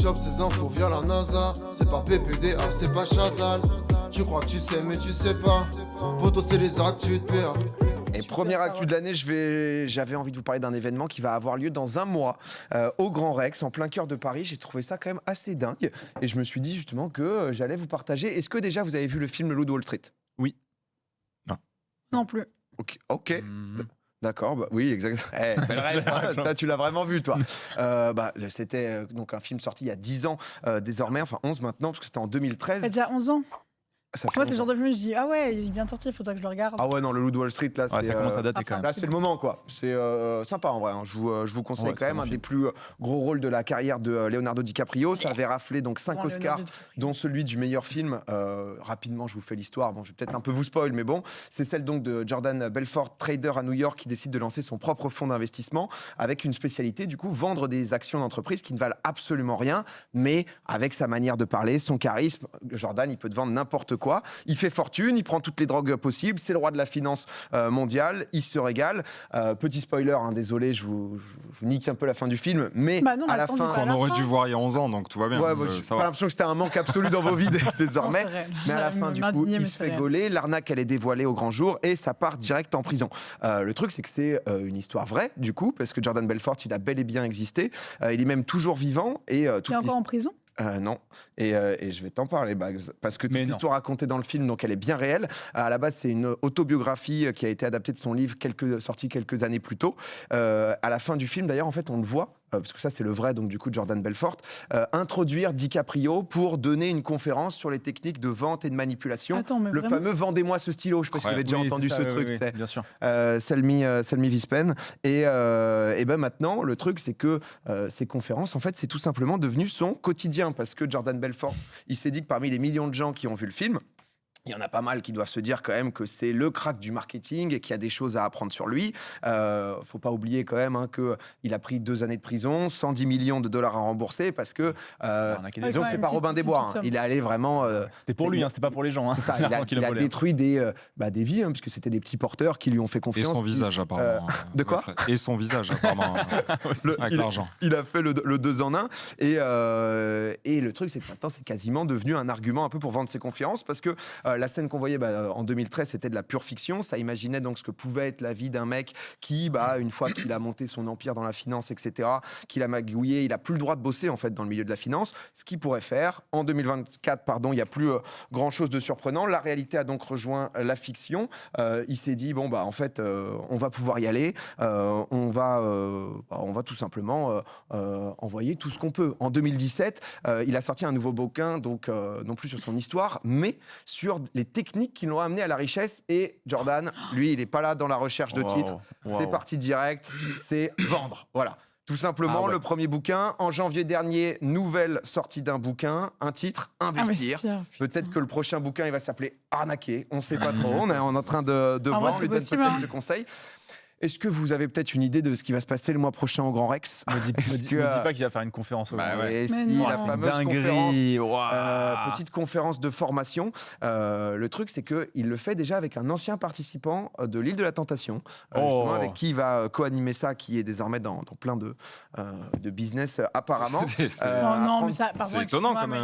chope ces infos via la NASA. C'est pas PPDA, c'est pas Chazal. Tu crois que tu sais mais tu sais pas. Poto c'est les actus de PA. Et première actu de l'année, j'avais envie de vous parler d'un événement qui va avoir lieu dans un mois au Grand Rex, en plein cœur de Paris. J'ai trouvé ça quand même assez dingue. Et je me suis dit justement que j'allais vous partager. Est-ce que déjà vous avez vu le film Le Loup de Wall Street ? Oui. Non plus. Ok. D'accord, bah oui, exactement. Belle rêve, hein, tu l'as vraiment vu, toi. C'était donc un film sorti il y a 10 ans désormais, enfin 11 maintenant, parce que c'était en 2013. Il y a déjà 11 ans. Ça fait Moi, c'est le 11 genre de film où je dis ah ouais, il vient de sortir, il faudra que je le regarde. Ah ouais, non, Le Loup de Wall Street, là, Ouais, c'est... ça commence à dater quand même. Là, c'est le moment, quoi. C'est sympa, en vrai. Hein. Je vous conseille Ouais, quand même un des plus gros rôles de la carrière de Leonardo DiCaprio. Ça avait raflé donc 5 Oscars, dont celui du meilleur film. Rapidement, je vous fais l'histoire. Bon, je vais peut-être un peu vous spoil, mais bon. C'est celle donc de Jordan Belfort, trader à New York, qui décide de lancer son propre fonds d'investissement avec une spécialité, du coup, vendre des actions d'entreprise qui ne valent absolument rien, mais avec sa manière de parler, son charisme, Jordan, il peut te vendre n'importe quoi. Il fait fortune, il prend toutes les drogues possibles, c'est le roi de la finance mondiale, il se régale. Petit spoiler, hein, désolé, je vous nique un peu la fin du film, mais non, à la fin... On aurait dû voir il y a 11 ans, donc tout va bien. Ouais, j'ai pas l'impression que c'était un manque absolu dans vos vies désormais. Non, c'est réel. Mais à la fin, du coup, il se c'est fait réel. gauler, l'arnaque, elle est dévoilée au grand jour et ça part direct en prison. Le truc, c'est que c'est une histoire vraie, du coup, parce que Jordan Belfort, il a bel et bien existé. Il est même toujours vivant. Et, Il est encore en prison ? non, et je vais t'en parler, Bags, parce que toute Mais non. l'histoire racontée dans le film, donc elle est bien réelle. À la base, c'est une autobiographie qui a été adaptée de son livre sorti quelques années plus tôt. À la fin du film, d'ailleurs, en fait, on le voit. Parce que ça, c'est le vrai, donc du coup, Jordan Belfort, introduire DiCaprio pour donner une conférence sur les techniques de vente et de manipulation. Attends, mais le vraiment fameux « Vendez-moi ce stylo », je ne sais pas si vous avez déjà entendu ce truc, oui, tu sais. bien sûr. Selmy Vispen. Et ben maintenant, le truc, c'est que ces conférences, en fait, c'est tout simplement devenu son quotidien. Parce que Jordan Belfort, il s'est dit que parmi les millions de gens qui ont vu le film, il y en a pas mal qui doivent se dire quand même que c'est le crack du marketing et qu'il y a des choses à apprendre sur lui. Faut pas oublier quand même qu'il a pris 2 années de prison, 110 millions de dollars à rembourser parce que disons que c'est pas Robin des Bois. Hein. Il est allé vraiment. C'était pour lui, c'était pas pour les gens. Hein. Ça, il a détruit des vies, hein, puisque c'était des petits porteurs qui lui ont fait Et confiance. son visage, apparemment. De quoi ? Et son visage, apparemment. Avec l'argent. Il a fait le 2 en 1. Et le truc, c'est que maintenant, c'est quasiment devenu un argument un peu pour vendre ses conférences parce que la scène qu'on voyait en 2013, c'était de la pure fiction. Ça imaginait donc ce que pouvait être la vie d'un mec qui, une fois qu'il a monté son empire dans la finance, etc., qu'il a magouillé, il a plus le droit de bosser en fait dans le milieu de la finance. Ce qu'il pourrait faire en 2024, il n'y a plus grand chose de surprenant. La réalité a donc rejoint la fiction. Il s'est dit en fait, on va pouvoir y aller. On va tout simplement envoyer tout ce qu'on peut. En 2017, il a sorti un nouveau bouquin, donc non plus sur son histoire, mais sur les techniques qui l'ont amené à la richesse. Et Jordan, lui, il n'est pas là dans la recherche de titres. C'est parti direct, c'est vendre. Voilà. Tout simplement, le premier bouquin. En janvier dernier, nouvelle sortie d'un bouquin, un titre, Investir. Peut-être que le prochain bouquin, il va s'appeler Arnaquer. On ne sait pas trop. On est en train de voir, lui donne peut-être des conseils. Est-ce que vous avez peut-être une idée de ce qui va se passer le mois prochain au Grand Rex ? Me dis pas qu'il va faire une conférence au Grand Rex. La fameuse conférence, Wow. petite conférence de formation. Le truc, c'est qu'il le fait déjà avec un ancien participant de l'île de la Tentation, justement, avec qui il va co-animer ça, qui est désormais dans plein de business apparemment. Non, mais ça, c'est étonnant comme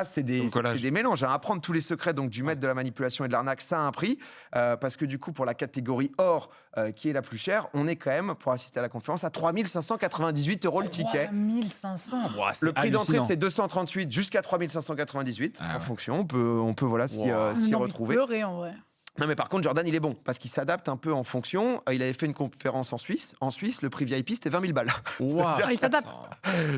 c'est des mélanges. Hein. Apprendre tous les secrets donc, du maître de la manipulation et de l'arnaque, ça a un prix. Parce que du coup, pour la catégorie or, qui est la plus chère, on est quand même, pour assister à la conférence, à 3 598 € le ticket. 1500. Le prix d'entrée, c'est 238 jusqu'à 3 598. En fonction, on peut s'y retrouver. Pleurer, en vrai. Non, mais par contre, Jordan, il est bon, parce qu'il s'adapte un peu en fonction. Il avait fait une conférence en Suisse. En Suisse, le prix VIP, c'était 20 000 balles. Il s'adapte.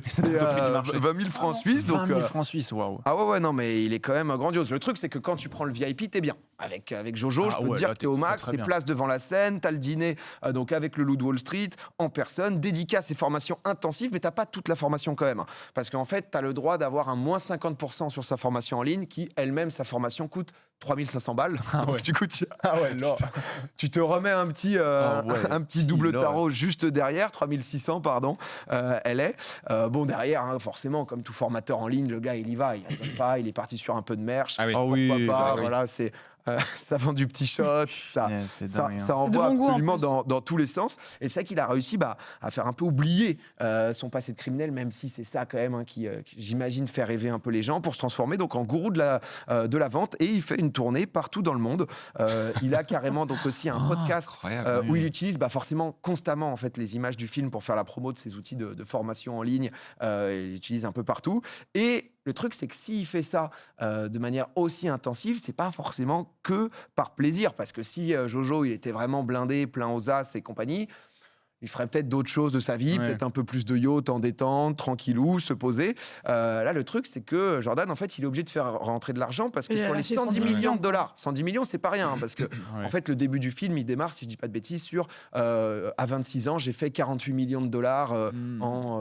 C'était 20 000 francs suisses. 20 000 francs suisses, waouh. Ah ouais, non, mais il est quand même grandiose. Le truc, c'est que quand tu prends le VIP, t'es bien. Avec Jojo, je peux te dire que t'es au max, t'es place devant la scène, t'as le dîner donc avec le Loup de Wall Street, en personne, dédicace et formation intensive, mais t'as pas toute la formation quand même. Parce qu'en fait, t'as le droit d'avoir un moins 50% sur sa formation en ligne, qui elle-même, sa formation coûte 3 500 balles. Donc, du coup, tu te remets un petit double tarot juste derrière, 3 600, pardon, elle est. Derrière, hein, forcément, comme tout formateur en ligne, le gars, il y va, il rigole pas, il est parti sur un peu de merch. Ah oui. Pourquoi pas, voilà, c'est... ça vend du petit shot, ça envoie bon goût, absolument en dans tous les sens. Et c'est vrai qu'il a réussi à faire un peu oublier son passé de criminel, même si c'est ça quand même qui j'imagine, fait rêver un peu les gens, pour se transformer donc en gourou de la vente. Et il fait une tournée partout dans le monde. Il a carrément donc aussi un podcast où il utilise forcément constamment en fait les images du film pour faire la promo de ses outils de formation en ligne. Il utilise un peu partout. Et le truc, c'est que s'il fait ça de manière aussi intensive, c'est pas forcément que par plaisir. Parce que si Jojo, il était vraiment blindé, plein aux as et compagnie, il ferait peut-être d'autres choses de sa vie, peut-être un peu plus de yacht en détente, tranquillou, se poser. Là, le truc, c'est que Jordan, en fait, il est obligé de faire rentrer de l'argent parce que sur les 110 millions de dollars, 110 millions, c'est pas rien. Parce que, en fait, le début du film, il démarre, si je dis pas de bêtises, sur à 26 ans, j'ai fait 48 millions de dollars en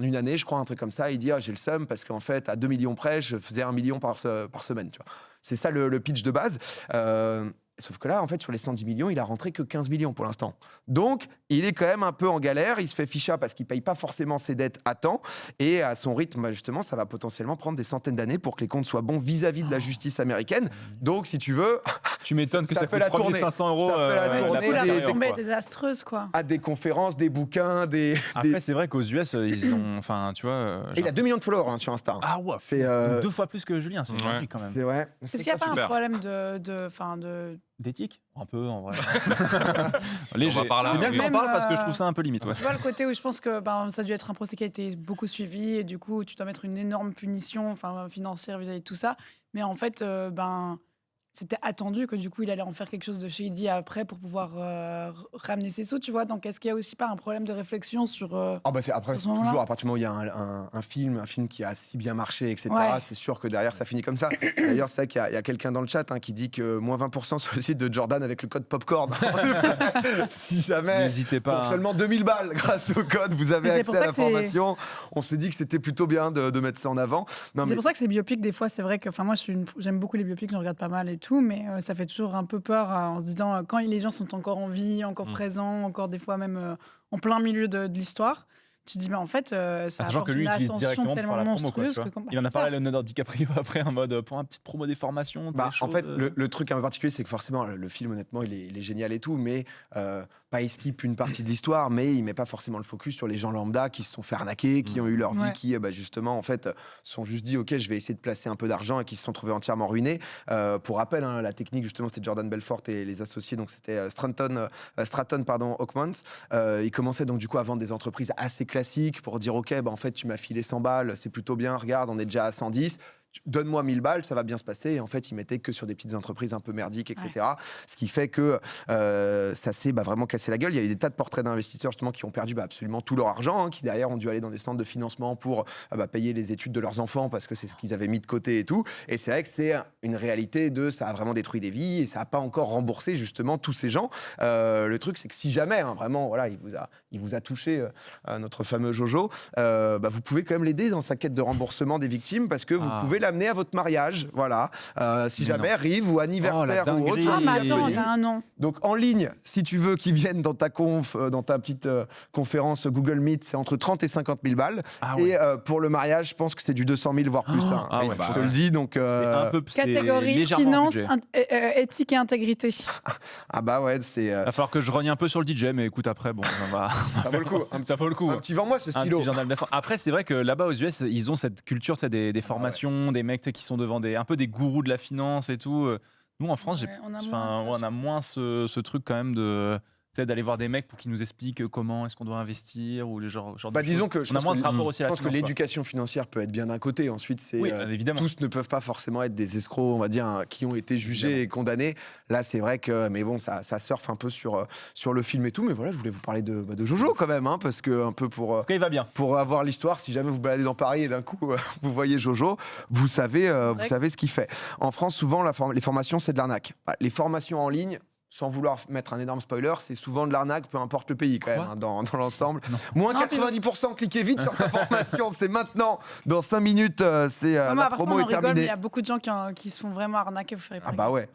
une année, je crois, un truc comme ça. Il dit, j'ai le seum parce qu'en fait, à 2 millions près, je faisais 1 million par semaine. Tu vois. C'est ça le pitch de base. Sauf que là, en fait, sur les 110 millions, il a rentré que 15 millions pour l'instant. Donc, il est quand même un peu en galère. Il se fait ficha parce qu'il ne paye pas forcément ses dettes à temps. Et à son rythme, justement, ça va potentiellement prendre des centaines d'années pour que les comptes soient bons vis-à-vis de la justice américaine. Donc, si tu veux... Tu m'étonnes que ça coûte 3 500 €. Ça fait la tournée tombée désastreuse, quoi. À des conférences, des bouquins, Après, c'est vrai qu'aux US, ils ont... Enfin, tu vois... Et il a 2 millions de followers sur Insta. Ah ouais, c'est 2 fois plus que Julien, c'est quand même. C'est vrai. Est-ce qu'il n'y a pas un problème d'éthique, un peu en vrai. On va par là, c'est bien que t'en Même, parles parce que je trouve ça un peu limite. Tu vois le côté où je pense que ça a dû être un procès qui a été beaucoup suivi et du coup tu dois mettre une énorme punition financière vis-à-vis de tout ça. Mais en fait, c'était attendu que du coup il allait en faire quelque chose de shady après pour pouvoir ramener ses sous, tu vois. Donc est-ce qu'il y a aussi pas un problème de réflexion sur c'est après, c'est toujours à partir du moment où il y a un film qui a si bien marché, etc. C'est sûr que derrière ça finit comme ça. D'ailleurs, c'est vrai qu'il y a quelqu'un dans le chat qui dit que moins 20% sur le site de Jordan avec le code Popcorn. Si jamais, n'hésitez pas. Pour seulement 2000 balles grâce au code, vous avez accès à l'information. On s'est dit que c'était plutôt bien de mettre ça en avant. C'est pour ça que ces biopics, des fois, c'est vrai que, moi, j'aime beaucoup les biopics, j'en regarde pas mal et tout, mais ça fait toujours un peu peur en se disant quand les gens sont encore en vie, encore présents, encore des fois même en plein milieu de l'histoire. Tu te dis, mais en fait, ça apporte une attention tellement monstrueuse. Il en a parlé à Leonardo DiCaprio après, en mode pour une petite promo des formations. En fait, le truc un peu particulier, c'est que forcément, le film, honnêtement, il est génial et tout, mais il skip une partie de l'histoire, mais il met pas forcément le focus sur les gens lambda qui se sont fait arnaquer, qui ont eu leur vie, qui justement, en fait, sont juste dit, ok, je vais essayer de placer un peu d'argent et qui se sont trouvés entièrement ruinés. Pour rappel, la technique, justement, c'était Jordan Belfort et les associés, donc c'était Stratton Oakmont. Ils commençaient donc du coup à vendre des entreprises assez classiques pour dire, ok, en fait, tu m'as filé 100 balles, c'est plutôt bien, regarde, on est déjà à 110. Donne-moi 1000 balles, ça va bien se passer. Et en fait, ils mettaient que sur des petites entreprises un peu merdiques, etc. Ce qui fait que ça s'est vraiment cassé la gueule. Il y a eu des tas de portraits d'investisseurs justement qui ont perdu absolument tout leur argent, qui derrière ont dû aller dans des centres de financement pour payer les études de leurs enfants parce que c'est ce qu'ils avaient mis de côté et tout. Et c'est vrai que c'est une réalité ça a vraiment détruit des vies et ça n'a pas encore remboursé justement tous ces gens. Le truc, c'est que si jamais vraiment, il vous a touché notre fameux Jojo, vous pouvez quand même l'aider dans sa quête de remboursement des victimes parce que vous pouvez l'amener à votre mariage, si jamais Rive ou anniversaire ou autre. Ah, mais attends, t'as un nom. Donc en ligne, si tu veux qu'ils viennent dans ta dans ta petite conférence Google Meet, c'est entre 30 et 50 000 balles. Et pour le mariage, je pense que c'est du 200 000 voire plus. Je te le dis. Donc c'est un peu catégorie finance, éthique et intégrité. Ah bah ouais, c'est. Il va falloir que je rogne un peu sur le DJ, mais écoute après, ça vaut le coup. Ça vaut le coup. Un petit vends-moi ce stylo. Après, c'est vrai que là-bas aux US, ils ont cette culture, des formations. Des mecs qui sont devant un peu des gourous de la finance et tout. Nous, en France, on a moins ce truc quand même d'aller voir des mecs pour qu'ils nous expliquent comment est-ce qu'on doit investir ou les genre disons que on a moins ce rapport aussi à la finance. Je pense que l'éducation financière peut être bien d'un côté. Ensuite, c'est évidemment. Tous ne peuvent pas forcément être des escrocs, on va dire, qui ont été jugés et condamnés. Là, c'est vrai que, mais bon, ça surfe un peu sur le film et tout. Mais voilà, je voulais vous parler de Jojo quand même, parce que un peu il va bien. Pour avoir l'histoire, si jamais vous baladez dans Paris et d'un coup vous voyez Jojo, vous savez ce qu'il fait. En France, souvent, les formations, c'est de l'arnaque. Les formations en ligne, sans vouloir mettre un énorme spoiler, c'est souvent de l'arnaque, peu importe le pays quand même, dans l'ensemble. Moins 90%, cliquez vite sur la formation, c'est maintenant, dans 5 minutes, la promo est terminée. Il y a beaucoup de gens qui se font vraiment arnaquer, vous ferez pas. Ah bah ouais,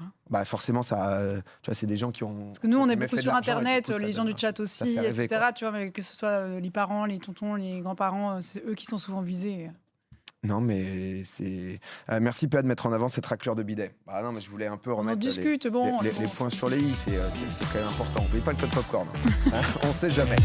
forcément, ça, tu vois, c'est des gens qui ont... Parce que nous, on est beaucoup sur Internet, les gens du chat aussi, rêver, etc. Tu vois, mais que ce soit les parents, les tontons, les grands-parents, c'est eux qui sont souvent visés. Non, mais c'est. Merci PA de mettre en avant cette raclure de bidet. Bah non, mais je voulais un peu remettre discute, bon. les points sur les i, c'est quand même important. N'oubliez pas le code popcorn. On sait jamais.